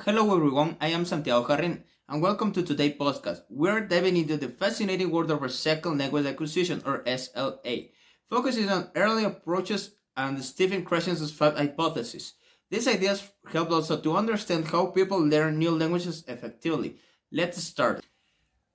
Hello everyone, I am Santiago Jarrin and welcome to today's podcast. We're diving into the fascinating world of second language acquisition or SLA, focusing on early approaches and Stephen Krashen's five hypotheses. These ideas help also to understand how people learn new languages effectively. Let's start.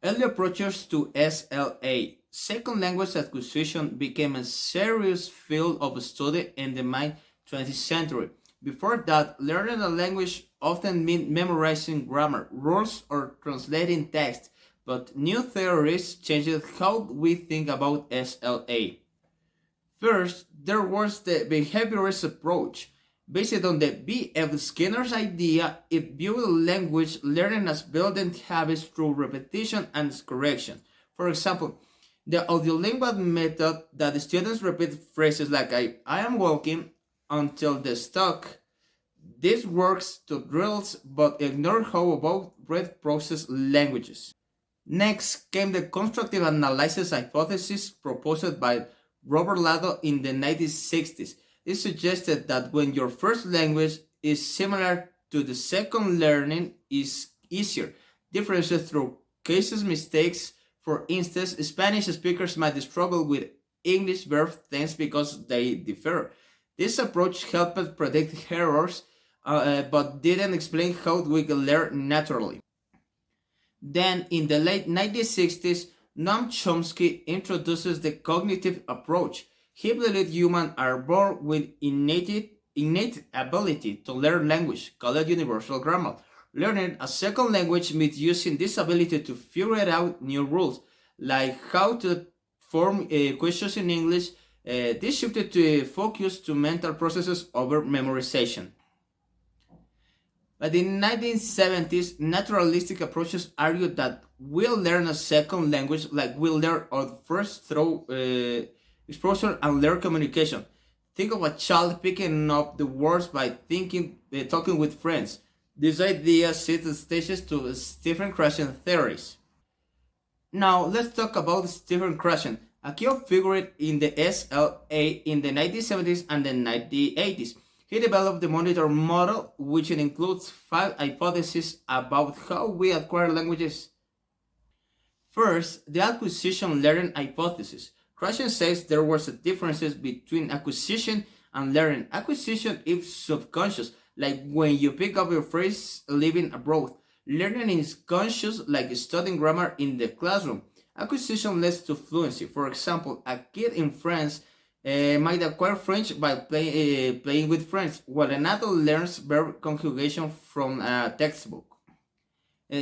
Early approaches to SLA. Second language acquisition became a serious field of study in the mid 20th century. Before that, learning a language often meant memorizing grammar, rules, or translating text, but new theories changed how we think about SLA. First, there was the behaviorist approach. Based on the B.F. Skinner's idea, it viewed language learning as building habits through repetition and correction. For example, the audiolingual method that the students repeat phrases like I am walking until they stuck. This works to drills but ignore how about read process languages. Next came the constructive analysis hypothesis proposed by Robert Lado in the 1960s. It suggested that when your first language is similar to the second, learning is easier. Differences through cases mistakes. For instance, Spanish speakers might struggle with English verb tense because they differ. This approach helped predict errors, but didn't explain how we can learn naturally. Then, in the late 1960s, Noam Chomsky introduces the cognitive approach. He believed humans are born with innate ability to learn language, called universal grammar. Learning a second language means using this ability to figure out new rules, like how to form questions in English. This shifted to focus to mental processes over memorization. But in the 1970s, naturalistic approaches argued that we'll learn a second language like we'll learn our first through exposure and learn communication. Think of a child picking up the words by talking with friends. This idea sets the stages to Stephen Krashen theories. Now let's talk about Stephen Krashen, a key figure in the SLA in the 1970s and the 1980s. He developed the monitor model, which includes five hypotheses about how we acquire languages. First, the acquisition learning hypothesis. Krashen says there was a differences between acquisition and learning. Acquisition is subconscious, like when you pick up your phrase living abroad. Learning is conscious, like studying grammar in the classroom. Acquisition leads to fluency. For example, a kid in France might acquire French by playing with friends, while an adult learns verb conjugation from a textbook.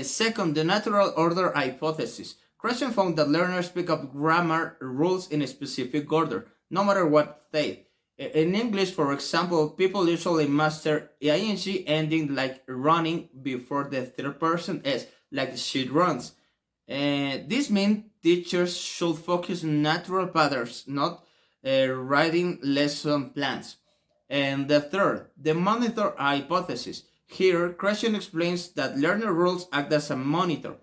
Second, the natural order hypothesis. Krashen found that learners pick up grammar rules in a specific order, no matter what stage. In English, for example, people usually master ing ending like running before the third person s, like she runs. This means teachers should focus on natural patterns, not writing lesson plans. And the third, the monitor hypothesis. Here, Krashen explains that learner rules act as a monitor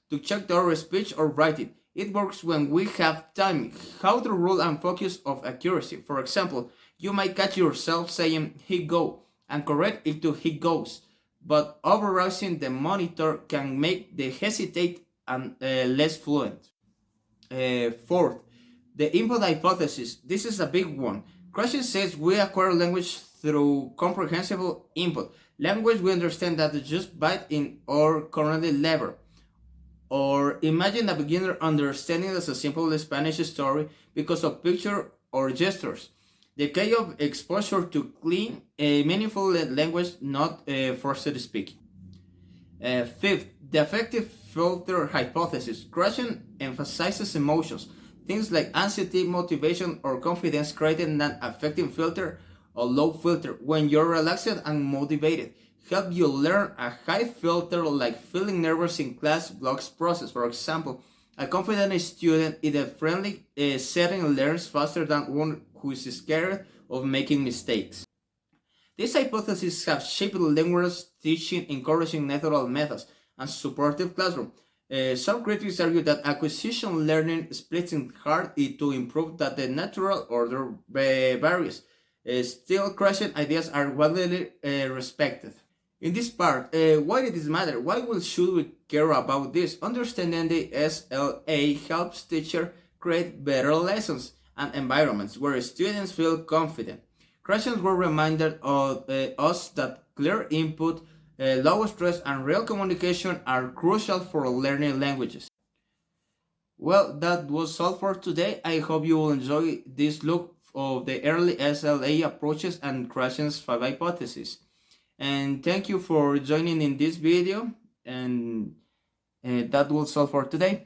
to check our speech or writing. It works when we have time, how to rule and focus of accuracy. For example, you might catch yourself saying he go and correct it to he goes, but overriding the monitor can make the hesitate and less fluent. Fourth, the input hypothesis. This is a big one. Krashen says we acquire language through comprehensible input. Language we understand that is just byte in our current level. Or imagine a beginner understanding as a simple Spanish story because of picture or gestures. The key of exposure to clean, meaningful language, not forced speaking. Fifth, the affective filter hypothesis. Krashen emphasizes emotions. Things like anxiety, motivation, or confidence creating an affective filter or low filter. When you're relaxed and motivated, help you learn. A high filter, like feeling nervous in class, blocks process. For example, a confident student in a friendly setting learns faster than one who is scared of making mistakes. These hypotheses have shaped language teaching, encouraging natural methods and supportive classroom. Some critics argue that acquisition learning splits in hard to improve that the natural order varies. Still, Krashen ideas are widely respected. In this part, why did this matter? Why should we care about this? Understanding the SLA helps teachers create better lessons and environments where students feel confident. Questions were reminded of us that clear input, low stress, and real communication are crucial for learning languages. Well, that was all for today. I hope you will enjoy this look of the early SLA approaches and Krashen's five hypotheses. And thank you for joining in this video. And that was all for today.